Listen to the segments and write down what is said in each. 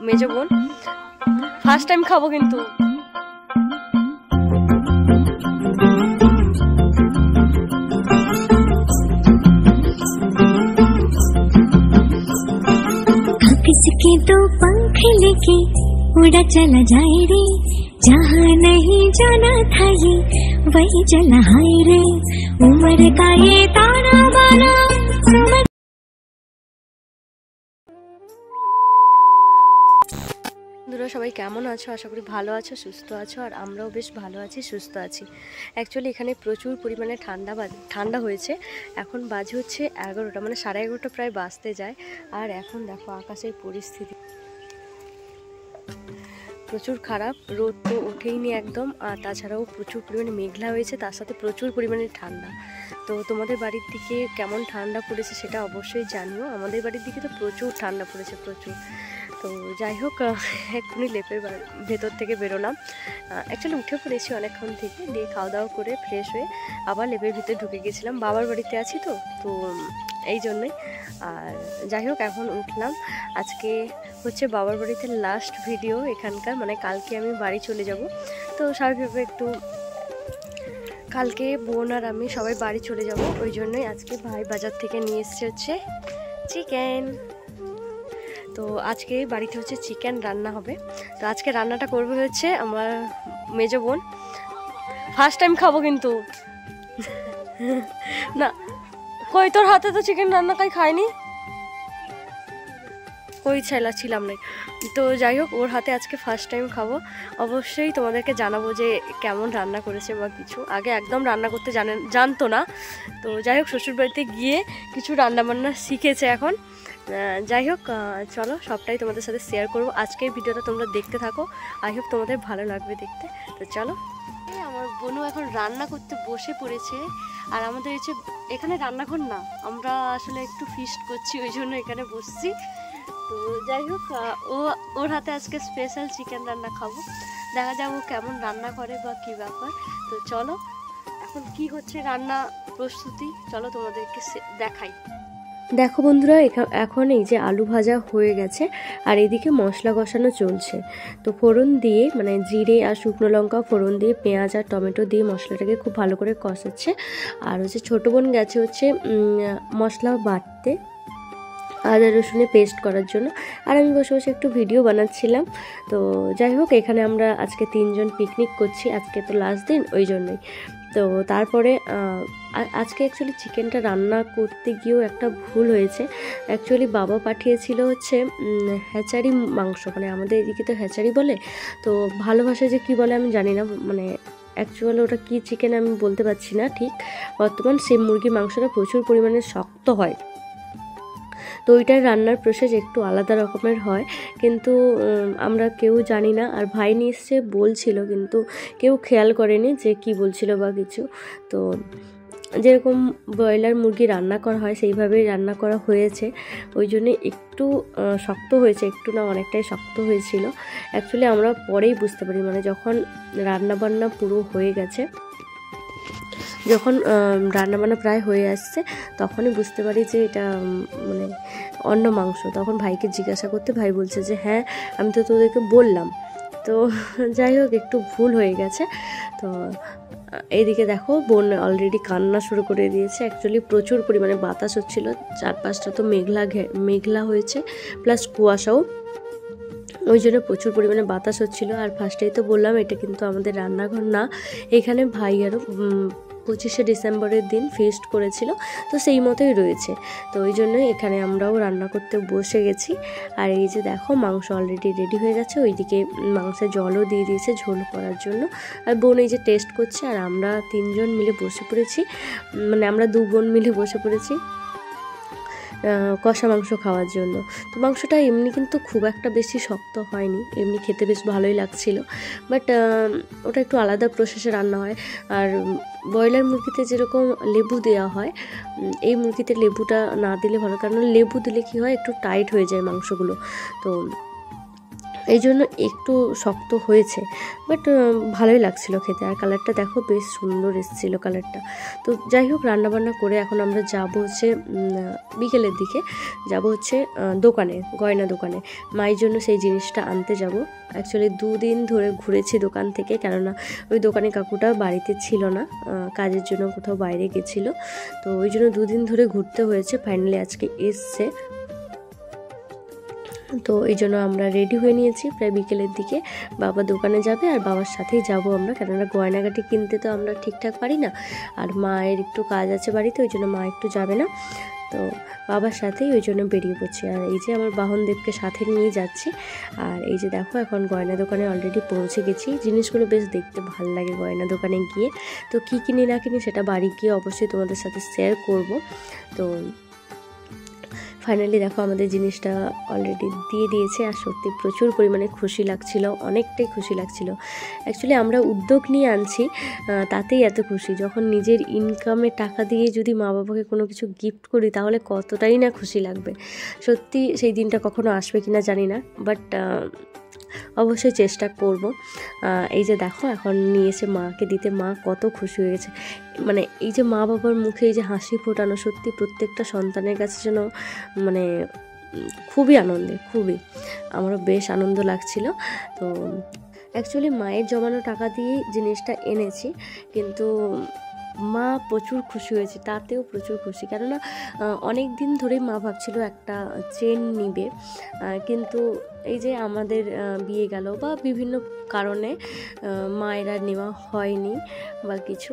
মেজো বোন first time খাবো কিন্তু किसके दो पंख लेके उड़ा चला जाए रे, जहाँ नहीं जाना था ये वही चला हाय रे, उम्र का ये ताना बाना समझ। বন্ধুরা সবাই কেমন আছো? আশা করি ভালো আছো, সুস্থ আছো। আর আমরাও বেশ ভালো আছি, সুস্থ আছি। অ্যাকচুয়ালি এখানে প্রচুর পরিমাণে ঠান্ডা হয়েছে। এখন বাজে হচ্ছে 11টা, মানে 11:30 প্রায় বাজতে যায়। আর এখন দেখো আকাশের পরিস্থিতি প্রচুর খারাপ, রোদ তো ওঠেইনি একদম। আর তাছাড়াও প্রচুর পরিমাণে মেঘলা হয়েছে, তার সাথে প্রচুর পরিমাণে ঠান্ডা। তো তোমাদের বাড়ির দিকে কেমন ঠান্ডা পড়েছে সেটা অবশ্যই জানিও। আমাদের বাড়ির দিকে তো প্রচুর ঠান্ডা পড়েছে, প্রচুর। তো যাই হোক, এক্ষুনি লেপের ভেতর থেকে বেরোলাম। অ্যাকচুয়ালি উঠে পড়েছি অনেকক্ষণ থেকে, দিয়ে খাওয়া দাওয়া করে ফ্রেশ হয়ে আবার লেপের ভিতরে ঢুকে গেছিলাম। বাবার বাড়িতে আছি তো এই জন্যই। আর যাই হোক, এখন উঠলাম। আজকে হচ্ছে বাবার বাড়িতে লাস্ট ভিডিও এখানকার, মানে কালকে আমি বাড়ি চলে যাব। তো স্বাভাবিকভাবে একটু কালকে বোন আর আমি সবাই বাড়ি চলে যাব, ওই জন্যই আজকে ভাই বাজার থেকে নিয়ে এসছে হচ্ছে চিকেন। তো আজকে বাড়িতে হচ্ছে চিকেন রান্না হবে। তো আজকে রান্নাটা করবে হচ্ছে আমার মেজো বোন। ফার্স্ট টাইম খাবো কিন্তু না, কই তোর হাতে তো চিকেন রান্না খাইনি, কই ছিলাম না। তো যাই হোক, ওর হাতে আজকে ফার্স্ট টাইম খাবো। অবশ্যই তোমাদেরকে জানাবো যে কেমন রান্না করেছে বা কিছু। আগে একদম রান্না করতে জানতো না। তো যাই হোক, শ্বশুরবাড়িতে গিয়ে কিছু রান্নাবান্না শিখেছে এখন। যাই হোক, চলো সবটাই তোমাদের সাথে শেয়ার করবো। আজকের ভিডিওটা তোমরা দেখতে থাকো, আই হোপ তোমাদের ভালো লাগবে দেখতে। তো চলো, আমার বোনও এখন রান্না করতে বসে পড়েছে। আর আমাদের এখানে রান্নাঘর না, আমরা আসলে একটু ফিস্ট করছি, ওই জন্য এখানে বসছি। তো যাই হোক, ওর হাতে আজকে স্পেশাল চিকেন রান্না খাবো। দেখা যাক ও কেমন রান্না করে বা কী ব্যাপার। তো চলো, এখন কি হচ্ছে রান্না প্রস্তুতি, চলো তোমাদেরকে দেখাই। দেখো বন্ধুরা, এখন এই যে আলু ভাজা হয়ে গেছে, আর এদিকে মশলা কষানো চলছে। তো ফোড়ন দিয়ে, মানে জিরে আর শুকনো লঙ্কা ফোড়ন দিয়ে, পেঁয়াজ আর টমেটো দিয়ে মশলাটাকে খুব ভালো করে কষাচ্ছে। আর হচ্ছে ছোটো বোন গেছে হচ্ছে মশলা বাটতে, আদা রসুনে পেস্ট করার জন্য। আর আমি বসে বসে একটু ভিডিও বানাচ্ছিলাম। তো যাই হোক, এখানে আমরা আজকে 3 জন পিকনিক করছি, আজকে তো লাস্ট দিন, ওই জন্যই। তো তারপরে আজকে অ্যাকচুয়ালি চিকেনটা রান্না করতে গিয়েও একটা ভুল হয়েছে। অ্যাকচুয়ালি বাবা পাঠিয়েছিল হচ্ছে হ্যাচারি মাংস, মানে আমাদের এদিকে তো হ্যাচারি বলে। তো ভালো ভাষায় যে কী বলে আমি জানি না, মানে অ্যাকচুয়ালি ওটা কী চিকেন আমি বলতে পারছি না ঠিক বর্তমান। সেই মুরগির মাংসটা প্রচুর পরিমাণে শক্ত হয়, তো ওইটার রান্নার প্রসেস একটু আলাদা রকমের হয়, কিন্তু আমরা কেউ জানি না। আর ভাই নিয়ে এসে বলছিল, কিন্তু কেউ খেয়াল করেনি যে কি বলছিল বা কিছু। তো যেরকম ব্রয়লার মুরগি রান্না করা হয় সেইভাবেই রান্না করা হয়েছে, ওই জন্যে একটু শক্ত হয়েছে, একটু না অনেকটাই শক্ত হয়েছিল। অ্যাকচুয়ালি আমরা পরেই বুঝতে পারি, মানে যখন রান্নাবান্না পুরো হয়ে গেছে, যখন রান্নাবান্না প্রায় হয়ে আসছে, তখনই বুঝতে পারি যে এটা মানে অন্য মাংস। তখন ভাইকে জিজ্ঞাসা করতে ভাই বলছে যে হ্যাঁ, আমি তো তোদেরকে বললাম। তো যাই হোক, একটু ভুল হয়ে গেছে। তো এইদিকে দেখো, বোন অলরেডি কান্না শুরু করে দিয়েছে। অ্যাকচুয়ালি প্রচুর পরিমাণে বাতাস হচ্ছিল, চারপাশটা তো মেঘলা হয়েছে, প্লাস কুয়াশাও, ওই জন্য প্রচুর পরিমাণে বাতাস হচ্ছিল। আর ফার্স্টেই তো বললাম, এটা কিন্তু আমাদের রান্নাঘর না, এখানে ভাই আরও 25শে ডিসেম্বরের দিন ফিস্ট করেছিল, তো সেই মতোই রয়েছে। তো ওই জন্যই এখানে আমরাও রান্না করতে বসে গেছি। আর এই যে দেখো, মাংস অলরেডি রেডি হয়ে গেছে, ওইদিকে মাংসের জলও দিয়ে দিয়েছে ঝোল করার জন্য। আর বোন এই যে টেস্ট করছে, আর আমরা 3 জন মিলে বসে পড়েছি, মানে আমরা 2 বোন মিলে বসে পড়েছি কষা মাংস খাওয়ার জন্য। তো মাংসটা এমনি কিন্তু খুব একটা বেশি শক্ত হয়নি, এমনি খেতে বেশ ভালোই লাগছিল। বাট ওটা একটু আলাদা প্রসেসে রান্না হয়। আর ব্রয়লার মুরগিতে যেরকম লেবু দেওয়া হয়, এই মুরগিতে লেবুটা না দিলে ভালো, কারণ লেবু দিলে কি হয়, একটু টাইট হয়ে যায় মাংসগুলো। তো এই জন্য একটু শক্ত হয়েছে, বাট ভালোই লাগছিল খেতে। আর কালারটা দেখো বেশ সুন্দর এসেছিল কালারটা। তো যাই হোক, রান্নাবান্না করে এখন আমরা যাব হচ্ছে বিকেলের দিকে যাব হচ্ছে দোকানে, গয়না দোকানে, মায়ের জন্য সেই জিনিসটা আনতে যাব। অ্যাকচুয়ালি 2 দিন ধরে ঘুরেছি দোকান থেকে, কেননা ওই দোকানে কাকুটা বাড়িতে ছিল না, কাজের জন্য কোথাও বাইরে গেছিলো, তো ওই জন্য 2 দিন ধরে ঘুরতে হয়েছে। ফাইনালি আজকে এসছে, তো এই জন্য আমরা রেডি হয়ে নিয়েছি। প্রায় বিকেলের দিকে বাবা দোকানে যাবে আর বাবার সাথেই যাব আমরা, কেননা গয়নাগাটি কিনতে তো আমরা ঠিকঠাক পারি না, আর মায়ের একটু কাজ আছে বাড়িতে, ওই জন্য মা একটু যাবে না, তো বাবার সাথেই ওই জন্য বেরিয়ে পড়ছি। আর এই যে আমার বাহনদেবকে সাথে নিয়ে যাচ্ছি। আর এই যে দেখো এখন গয়না দোকানে অলরেডি পৌঁছে গেছি। জিনিসগুলো বেশ দেখতে ভালো লাগে গয়না দোকানে গিয়ে। তো কী কিনি না কিনি সেটা বাড়ি গিয়ে অবশ্যই তোমাদের সাথে শেয়ার করব। তো ফাইনালি দেখো আমাদের জিনিসটা অলরেডি দিয়ে দিয়েছে, আর সত্যি প্রচুর পরিমাণে খুশি লাগছিল, অনেকটাই খুশি লাগছিল। অ্যাকচুয়ালি আমরা উদ্যোগ নিয়ে আনছি, তাতেই এত খুশি। যখন নিজের ইনকামে টাকা দিয়ে যদি মা বাবাকে কোনো কিছু গিফট করি তাহলে কতটাই না খুশি লাগবে। সত্যি সেই দিনটা কখনো আসবে কিনা জানি না, বাট অবশ্যই চেষ্টা করব। এই যে দেখো এখন নিয়ে এসে মাকে দিতে, মা কত খুশি হয়ে গেছে। মানে এই যে মা বাবার মুখে এই যে হাসি ফোটানো, সত্যি প্রত্যেকটা সন্তানের কাছে যেন মানে খুবই আনন্দের, খুবই আমারও বেশ আনন্দ লাগছিল। তো অ্যাকচুয়ালি মায়ের জমানো টাকা দিয়েই জিনিসটা এনেছি, কিন্তু মা প্রচুর খুশি হয়েছে, তাতেও প্রচুর খুশি। কেননা অনেক দিন ধরেই মা ভাবছিল একটা চেন নিবে, কিন্তু এই যে আমাদের বিয়ে গেল বা বিভিন্ন কারণে মায়েরা নেওয়া হয়নি বা কিছু।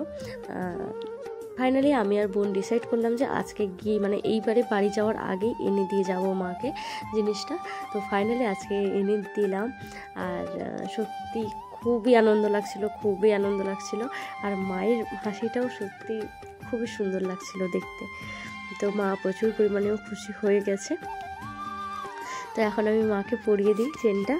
ফাইনালি আমি আর বোন ডিসাইড করলাম যে আজকে গিয়ে মানে এইবারে বাড়ি যাওয়ার আগেই এনে দিয়ে যাব মাকে জিনিসটা। তো ফাইনালি আজকে এনে দিলাম, আর সত্যি খুবই আনন্দ লাগছিল, খুবই আনন্দ লাগছিল। আর মায়ের হাসিটাও সত্যি খুবই সুন্দর লাগছিল দেখতে। তো মা প্রচুর পরিমাণেও খুশি হয়ে গেছে। তো এখন আমি মাকে পরিয়ে দিই চেনটা।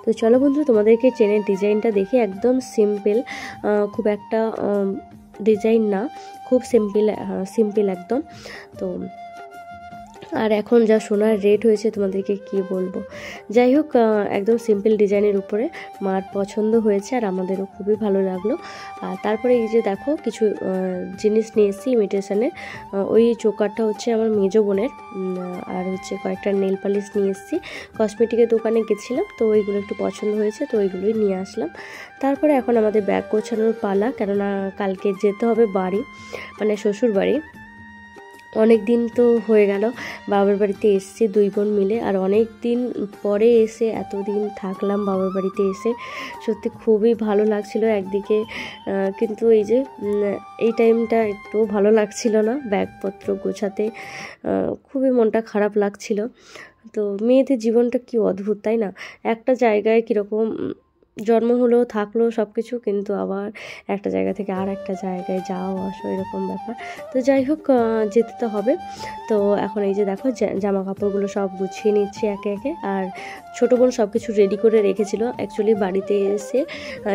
তো চলো বন্ধু, তোমাদেরকে চেনের ডিজাইনটা দেখি। একদম সিম্পল, খুব একটা ডিজাইন না, খুব সিম্পল একদম। তো আর এখন যা সোনার রেট হয়েছে তোমাদেরকে কি বলবো। যাই হোক, একদম সিম্পল ডিজাইনের উপরে মার পছন্দ হয়েছে, আর আমাদেরও খুবই ভালো লাগলো। আর তারপরে এই যে দেখো কিছু জিনিস নিয়ে এসেছি ইমিটেশনের। ওই চোকারটা হচ্ছে আমার মেজো বোনের, আর হচ্ছে কয়েকটা নেল পালিশ নিয়ে এসেছি। কসমেটিকের দোকানে গেছিলাম, তো ওইগুলো একটু পছন্দ হয়েছে, তো ওইগুলোই নিয়ে আসলাম। তারপরে এখন আমাদের ব্যাগ গোছানোর পালা, কেননা কালকে যেতে হবে বাড়ি, মানে শ্বশুর বাড়ি। অনেক দিন তো হয়ে গেল বাবার বাড়িতে এসেছি 2 বোন মিলে, আর অনেক দিন পরে এসে এতদিন থাকলাম বাবার বাড়িতে এসে, সত্যি খুবই ভালো লাগছিল একদিকে। কিন্তু এই যে এই টাইমটা একটু ভালো লাগছিল না, ব্যাগপত্র গোছাতে খুবই মনটা খারাপ লাগছিল। তো মেয়েদের জীবনটা কি অদ্ভুত, তাই না? একটা জায়গায় কীরকম জন্ম হলো, থাকলো সব কিছু, কিন্তু আবার একটা জায়গা থেকে আর একটা জায়গায় যাওয়া আসো, এরকম ব্যাপার। তো যাই হোক, যেতে তো হবে। তো এখন এই যে দেখো জামা কাপড়গুলো সব গুছিয়ে নিচ্ছি একে একে। আর ছোটো বোন সব কিছু রেডি করে রেখেছিল। অ্যাকচুয়ালি বাড়িতে এসে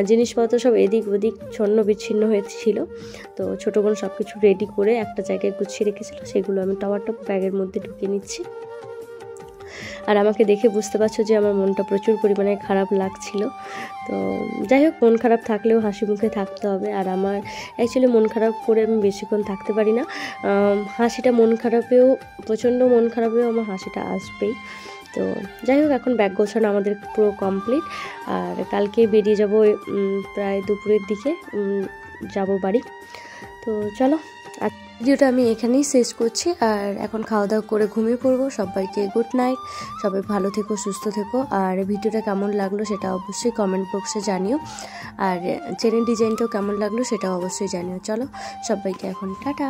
জিনিসপত্র সব এদিক ওদিক ছন্ন বিচ্ছিন্ন হয়েছিল, তো ছোটো বোন সব কিছু রেডি করে একটা জায়গায় গুছিয়ে রেখেছিল, সেগুলো আমি টপ ব্যাগের মধ্যে ঢুকিয়ে নিচ্ছি। আর আমাকে দেখে বুঝতে পারছো যে আমার মনটা প্রচুর পরিমাণে খারাপ লাগছিল। তো যাই হোক, মন খারাপ থাকলেও হাসি মুখে থাকতে হবে। আর আমার অ্যাকচুয়ালি মন খারাপ করে আমি বেশিক্ষণ থাকতে পারি না। হাসিটা প্রচণ্ড মন খারাপেও আমার হাসিটা আসবেই। তো যাই হোক, এখন ব্যাগ গোছানো আমাদের পুরো কমপ্লিট। আর কালকে বেরিয়ে যাব প্রায় দুপুরের দিকে, যাব বাড়ি। তো চলো, ভিডিওটা আমি এখানেই শেষ করছি, আর এখন খাওয়া দাওয়া করে ঘুমিয়ে পড়বো। সবাইকে গুড নাইট, সবাই ভালো থেকো, সুস্থ থেকো। আর ভিডিওটা কেমন লাগলো সেটা অবশ্যই কমেন্ট বক্সে জানিও, আর চেনের ডিজাইনটাও কেমন লাগলো সেটাও অবশ্যই জানিও। চলো, সবাইকে এখন টাটা।